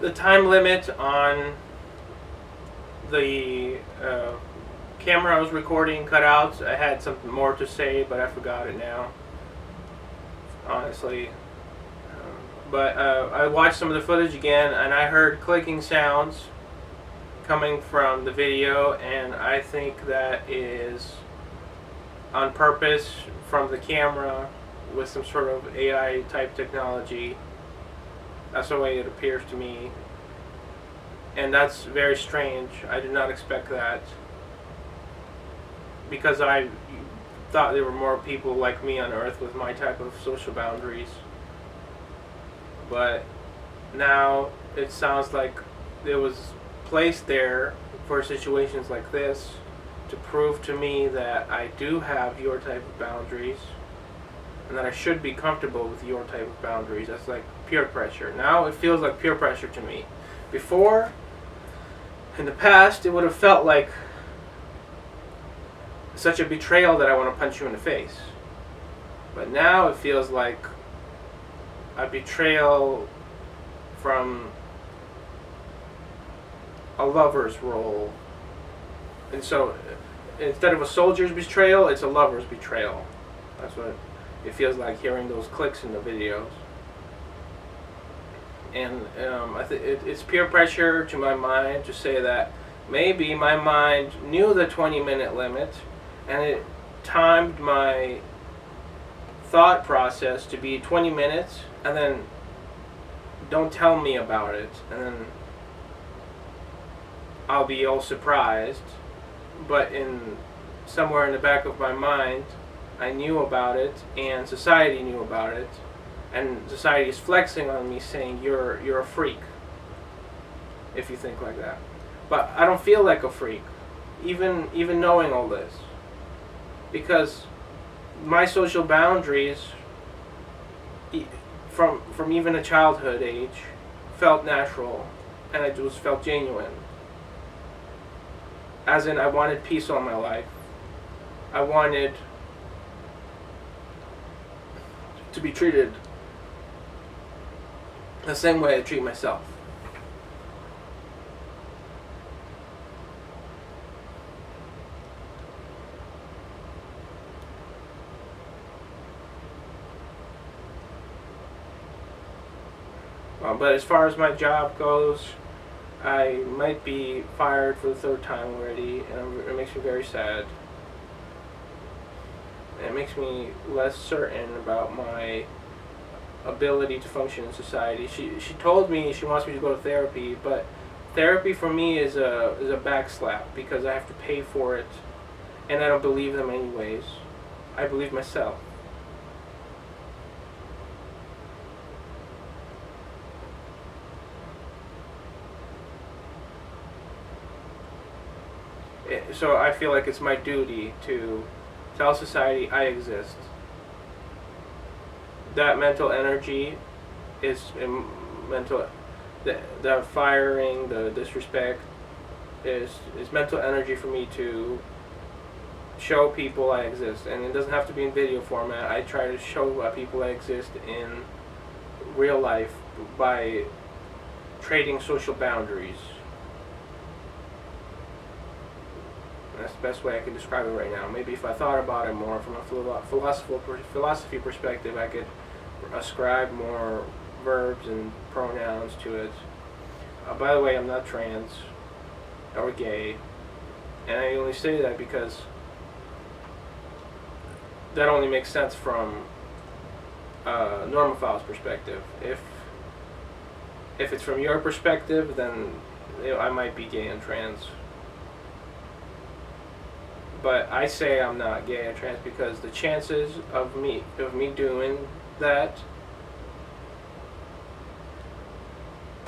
the time limit on the camera I was recording cut out. I had something more to say, but I forgot it now, honestly. But I watched some of the footage again, and I heard clicking sounds coming from the video, and I think that is on purpose from the camera with some sort of AI type technology. That's the way it appears to me, and that's very strange. I did not expect that, because I thought there were more people like me on Earth with my type of social boundaries. But now it sounds like it was placed there for situations like this to prove to me that I do have your type of boundaries and that I should be comfortable with your type of boundaries. That's like peer pressure. Now it feels like peer pressure to me. Before, in the past, it would have felt like such a betrayal that I want to punch you in the face. But now it feels like a betrayal from a lover's role. And so instead of a soldier's betrayal, it's a lover's betrayal. That's what it feels like hearing those clicks in the videos. And it's peer pressure to my mind to say that maybe my mind knew the 20-minute limit and it timed my thought process to be 20 minutes and then don't tell me about it, and then I'll be all surprised. But somewhere in the back of my mind, I knew about it, and society knew about it, and society is flexing on me, saying you're a freak if you think like that. But I don't feel like a freak, even knowing all this, because my social boundaries, from even a childhood age, felt natural, and it was felt genuine. As in, I wanted peace all my life. I wanted to be treated the same way I treat myself. But as far as my job goes, I might be fired for the third time already, and it makes me very sad. It makes me less certain about my ability to function in society. She told me she wants me to go to therapy, but therapy for me is a backslap because I have to pay for it, and I don't believe them anyways. I believe myself. So I feel like it's my duty to tell society I exist. That mental energy is mental. The firing, the disrespect is mental energy for me to show people I exist, and it doesn't have to be in video format. I try to show people I exist in real life by trading social boundaries. That's the best way I can describe it right now. Maybe if I thought about it more from a philosophy perspective, I could ascribe more verbs and pronouns to it. By the way, I'm not trans or gay, and I only say that because that only makes sense from normophile's perspective. If it's from your perspective, then I might be gay and trans. But I say I'm not gay or trans because the chances of me doing that,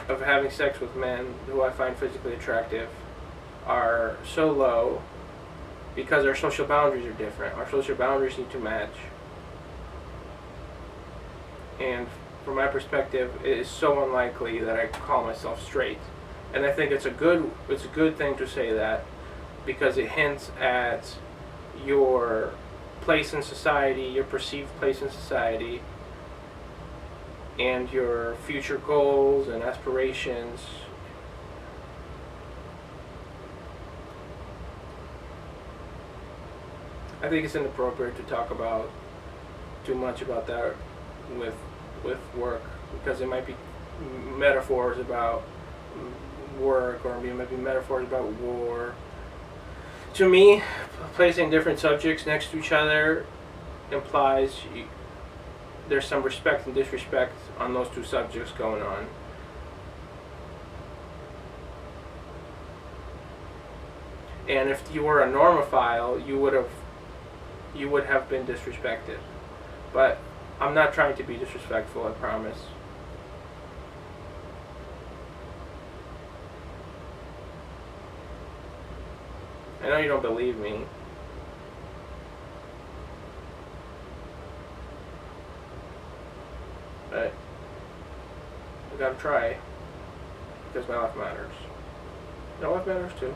of having sex with men who I find physically attractive, are so low because our social boundaries are different. Our social boundaries need to match. And from my perspective, it is so unlikely that I call myself straight. And I think it's a good thing to say that, because it hints at your place in society, your perceived place in society, and your future goals and aspirations. I think it's inappropriate to talk about too much about that with work, because it might be metaphors about work, or it might be metaphors about war. To me, placing different subjects next to each other implies there's some respect and disrespect on those two subjects going on. And if you were a normophile, you would have been disrespected. But I'm not trying to be disrespectful, I promise. I know you don't believe me. But I gotta try, because my life matters. Your life matters too.